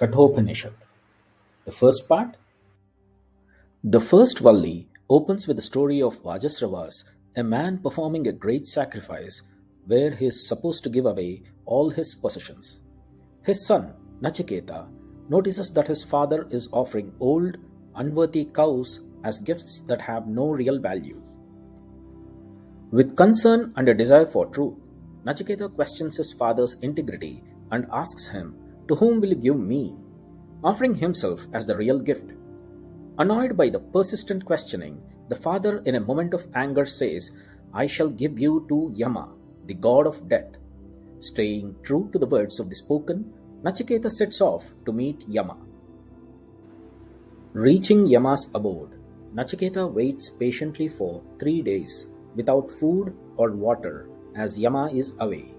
Kathopanishad. The first part. The first Valli opens with the story of Vajasravas, a man performing a great sacrifice where he is supposed to give away all his possessions. His son, Nachiketa, notices that his father is offering old, unworthy cows as gifts that have no real value. With concern and a desire for truth, Nachiketa questions his father's integrity and asks him, "To whom will you give me?" offering himself as the real gift. Annoyed by the persistent questioning, the father in a moment of anger says, "I shall give you to Yama, the god of death." Staying true to the words of the spoken, Nachiketa sets off to meet Yama. Reaching Yama's abode, Nachiketa waits patiently for 3 days without food or water as Yama is away.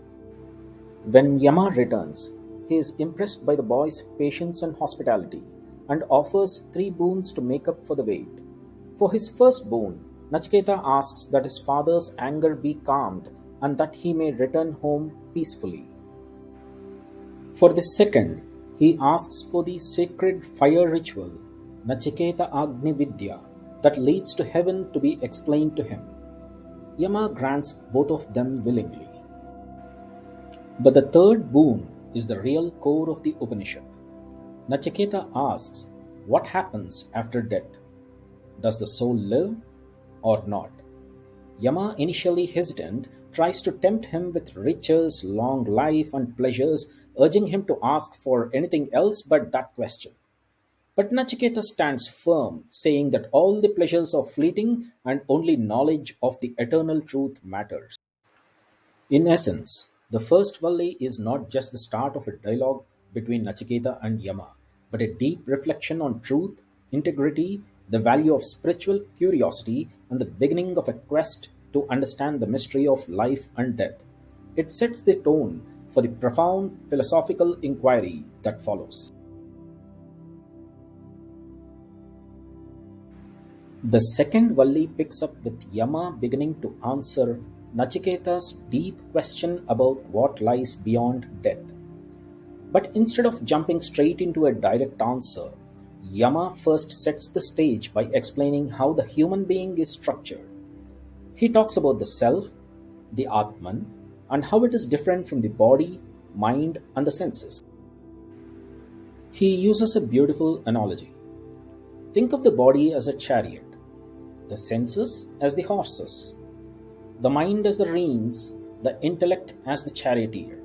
When Yama returns, he is impressed by the boy's patience and hospitality and offers 3 boons to make up for the wait. For his first boon, Nachiketa asks that his father's anger be calmed and that he may return home peacefully. For the second, he asks for the sacred fire ritual, Nachiketa Agni Vidya, that leads to heaven to be explained to him. Yama grants both of them willingly. But the third boon is the real core of the Upanishad. Nachiketa asks, what happens after death? Does the soul live or not? Yama, initially hesitant, tries to tempt him with riches, long life, and pleasures, urging him to ask for anything else but that question. But Nachiketa stands firm, saying that all the pleasures are fleeting and only knowledge of the eternal truth matters. In essence, the first Valli is not just the start of a dialogue between Nachiketa and Yama, but a deep reflection on truth, integrity, the value of spiritual curiosity, and the beginning of a quest to understand the mystery of life and death. It sets the tone for the profound philosophical inquiry that follows. The second Valli picks up with Yama beginning to answer Nachiketa's deep question about what lies beyond death. But instead of jumping straight into a direct answer, Yama first sets the stage by explaining how the human being is structured. He talks about the self, the Atman, and how it is different from the body, mind, and the senses. He uses a beautiful analogy. Think of the body as a chariot, the senses as the horses, the mind as the reins, the intellect as the charioteer,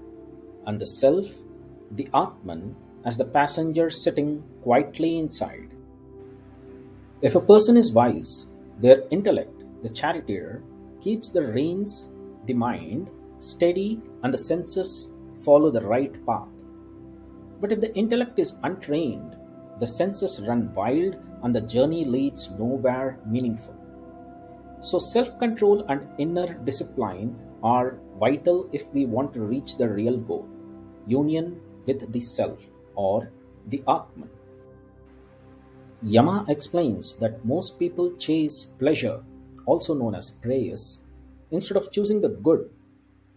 and the self, the Atman, as the passenger sitting quietly inside. If a person is wise, their intellect, the charioteer, keeps the reins, the mind, steady, and the senses follow the right path. But if the intellect is untrained, the senses run wild and the journey leads nowhere meaningful. So self-control and inner discipline are vital if we want to reach the real goal, union with the self or the Atman. Yama explains that most people chase pleasure, also known as prayas, instead of choosing the good,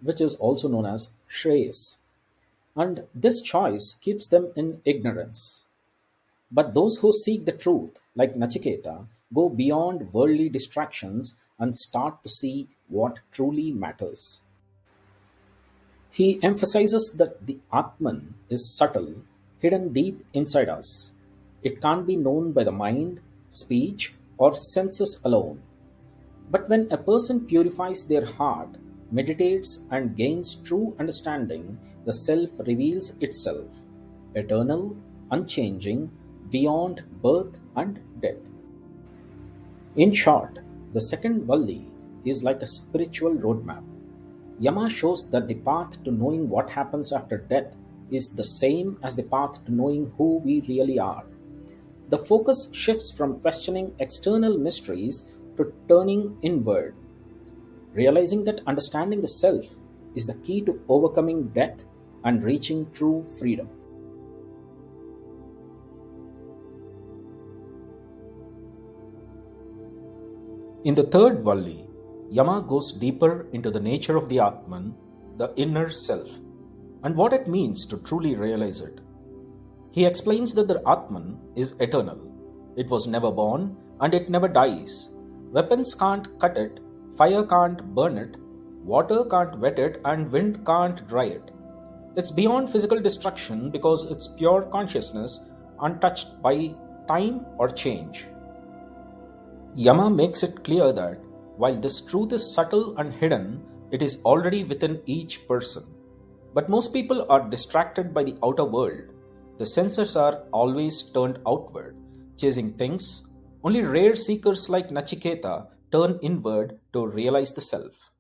which is also known as shreyas. And this choice keeps them in ignorance. But those who seek the truth, like Nachiketa, go beyond worldly distractions and start to see what truly matters. He emphasizes that the Atman is subtle, hidden deep inside us. It can't be known by the mind, speech, or senses alone. But when a person purifies their heart, meditates, and gains true understanding, the self reveals itself, eternal, unchanging, beyond birth and death. In short, the second Valli is like a spiritual roadmap. Yama shows that the path to knowing what happens after death is the same as the path to knowing who we really are. The focus shifts from questioning external mysteries to turning inward, realizing that understanding the self is the key to overcoming death and reaching true freedom. In the third Valli, Yama goes deeper into the nature of the Atman, the inner self, and what it means to truly realize it. He explains that the Atman is eternal. It was never born and it never dies. Weapons can't cut it, fire can't burn it, water can't wet it, and wind can't dry it. It's beyond physical destruction because it's pure consciousness, untouched by time or change. Yama makes it clear that while this truth is subtle and hidden, it is already within each person. But most people are distracted by the outer world. The senses are always turned outward, chasing things. Only rare seekers like Nachiketa turn inward to realize the self.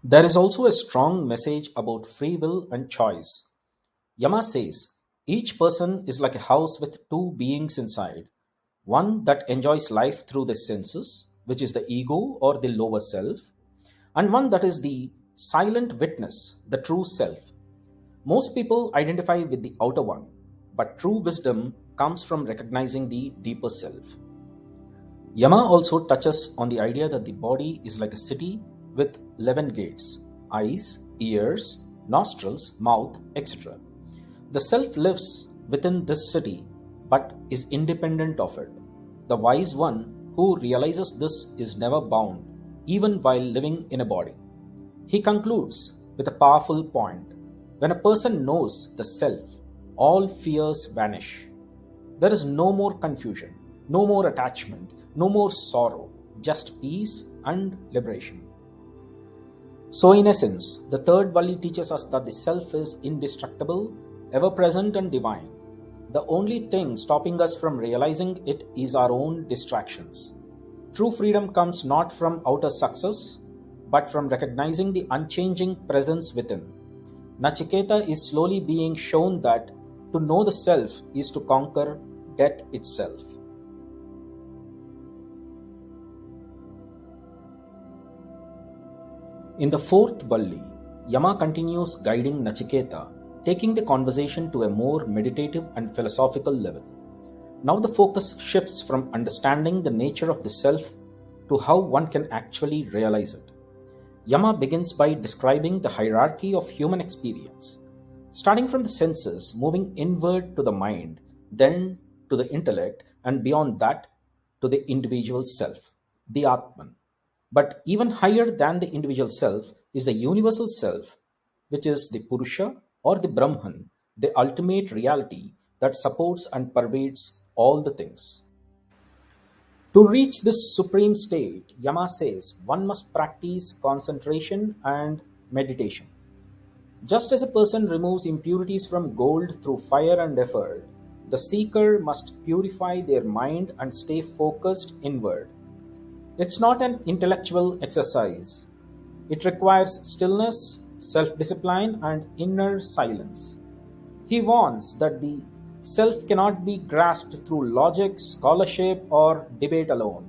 There is also a strong message about free will and choice. Yama says each person is like a house with two beings inside, one that enjoys life through the senses, which is the ego or the lower self, and one that is the silent witness, the true self. Most people identify with the outer one, but true wisdom comes from recognizing the deeper self. Yama also touches on the idea that the body is like a city with 11 gates: eyes, ears, nostrils, mouth, etc. The self lives within this city but is independent of it. The wise one who realizes this is never bound, even while living in a body. He concludes with a powerful point. When a person knows the self, all fears vanish. There is no more confusion, no more attachment, no more sorrow, just peace and liberation. So, in essence, the third Valli teaches us that the self is indestructible, ever present, and divine. The only thing stopping us from realizing it is our own distractions. True freedom comes not from outer success, but from recognizing the unchanging presence within. Nachiketa is slowly being shown that to know the self is to conquer death itself. In the fourth Valli, Yama continues guiding Nachiketa, taking the conversation to a more meditative and philosophical level. Now the focus shifts from understanding the nature of the self to how one can actually realize it. Yama begins by describing the hierarchy of human experience, starting from the senses, moving inward to the mind, then to the intellect, and beyond that to the individual self, the Atman. But even higher than the individual self is the universal self, which is the Purusha or the Brahman, the ultimate reality that supports and pervades all the things. To reach this supreme state, Yama says one must practice concentration and meditation. Just as a person removes impurities from gold through fire and effort, the seeker must purify their mind and stay focused inward. It's not an intellectual exercise. It requires stillness, self-discipline, and inner silence. He warns that the self cannot be grasped through logic, scholarship, or debate alone.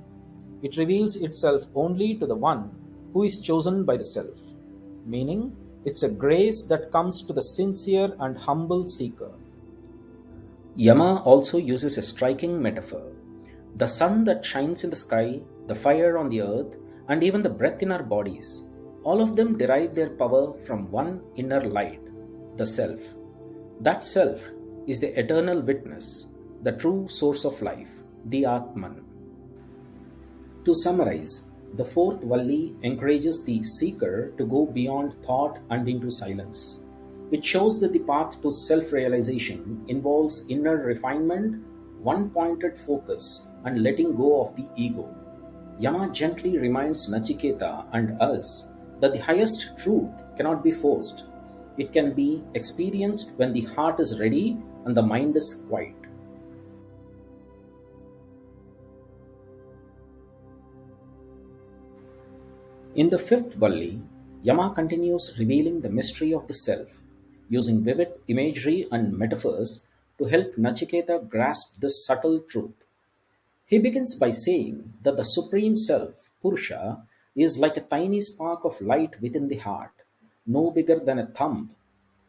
It reveals itself only to the one who is chosen by the self, meaning it's a grace that comes to the sincere and humble seeker. Yama also uses a striking metaphor. The sun that shines in the sky, the fire on the earth, and even the breath in our bodies, all of them derive their power from one inner light, the self. That self is the eternal witness, the true source of life, the Atman. To summarize, the fourth Valli encourages the seeker to go beyond thought and into silence. It shows that the path to self-realization involves inner refinement, one-pointed focus, and letting go of the ego. Yama gently reminds Nachiketa and us that the highest truth cannot be forced. It can be experienced when the heart is ready and the mind is quiet. In the fifth Valli, Yama continues revealing the mystery of the self, using vivid imagery and metaphors to help Nachiketa grasp this subtle truth. He begins by saying that the Supreme Self, Purusha, is like a tiny spark of light within the heart, no bigger than a thumb,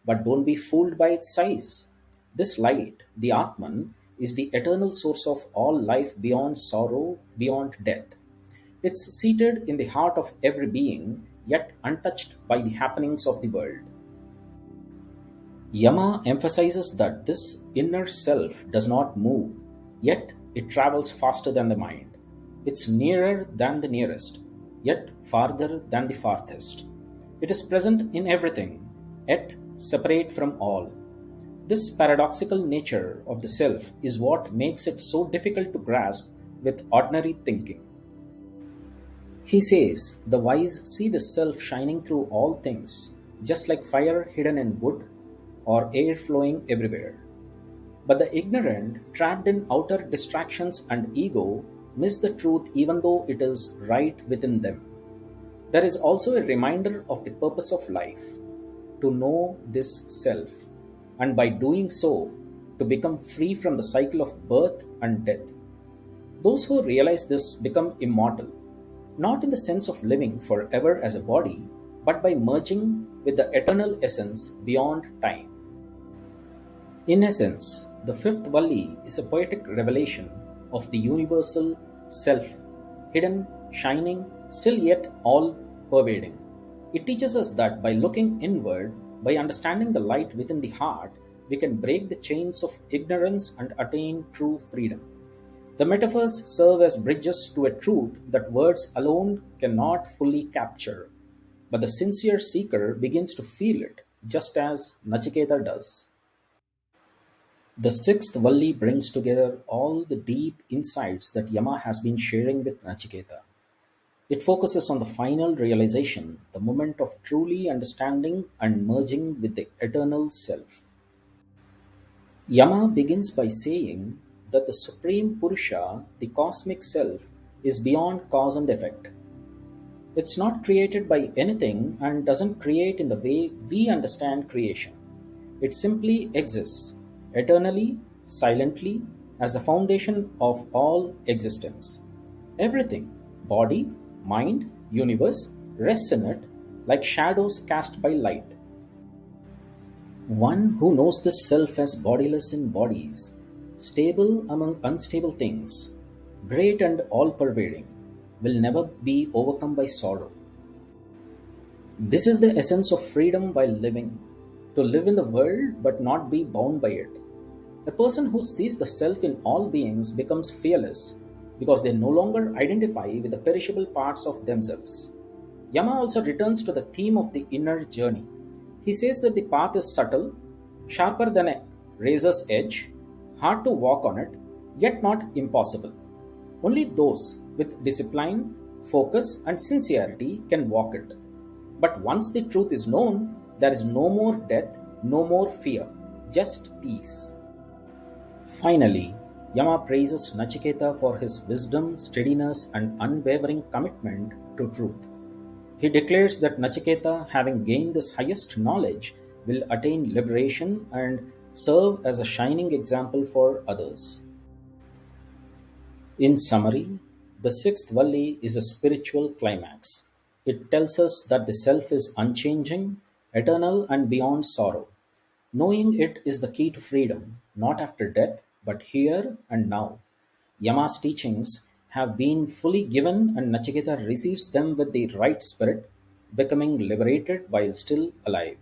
but don't be fooled by its size. This light, the Atman, is the eternal source of all life beyond sorrow, beyond death. It's seated in the heart of every being, yet untouched by the happenings of the world. Yama emphasizes that this inner self does not move, yet it travels faster than the mind. It's nearer than the nearest, yet farther than the farthest. It is present in everything, yet separate from all. This paradoxical nature of the self is what makes it so difficult to grasp with ordinary thinking. He says, the wise see the self shining through all things, just like fire hidden in wood or air flowing everywhere. But the ignorant, trapped in outer distractions and ego, miss the truth even though it is right within them. There is also a reminder of the purpose of life to know this self, and by doing so, to become free from the cycle of birth and death. Those who realize this become immortal, not in the sense of living forever as a body, but by merging with the eternal essence beyond time. In essence, the fifth Valli is a poetic revelation of the universal self, hidden, shining, still yet all pervading. It teaches us that by looking inward, by understanding the light within the heart, we can break the chains of ignorance and attain true freedom. The metaphors serve as bridges to a truth that words alone cannot fully capture, but the sincere seeker begins to feel it, just as Nachiketa does. The sixth Valli brings together all the deep insights that Yama has been sharing with Nachiketa. It focuses on the final realization, the moment of truly understanding and merging with the eternal self. Yama begins by saying that the Supreme Purusha, the cosmic self, is beyond cause and effect. It's not created by anything and doesn't create in the way we understand creation. It simply exists, eternally, silently, as the foundation of all existence. Everything, body, mind, universe, rests in it like shadows cast by light. One who knows the self as bodiless in bodies, stable among unstable things, great and all pervading, will never be overcome by sorrow. This is the essence of freedom while living, to live in the world but not be bound by it. A person who sees the self in all beings becomes fearless because they no longer identify with the perishable parts of themselves. Yama also returns to the theme of the inner journey. He says that the path is subtle, sharper than a razor's edge, hard to walk on it, yet not impossible. Only those with discipline, focus, and sincerity can walk it. But once the truth is known, there is no more death, no more fear, just peace. Finally, Yama praises Nachiketa for his wisdom, steadiness, and unwavering commitment to truth. He declares that Nachiketa, having gained this highest knowledge, will attain liberation and serve as a shining example for others. In summary, the sixth Valli is a spiritual climax. It tells us that the self is unchanging, eternal, and beyond sorrow. Knowing it is the key to freedom, not after death, but here and now. Yama's teachings have been fully given, and Nachiketa receives them with the right spirit, becoming liberated while still alive.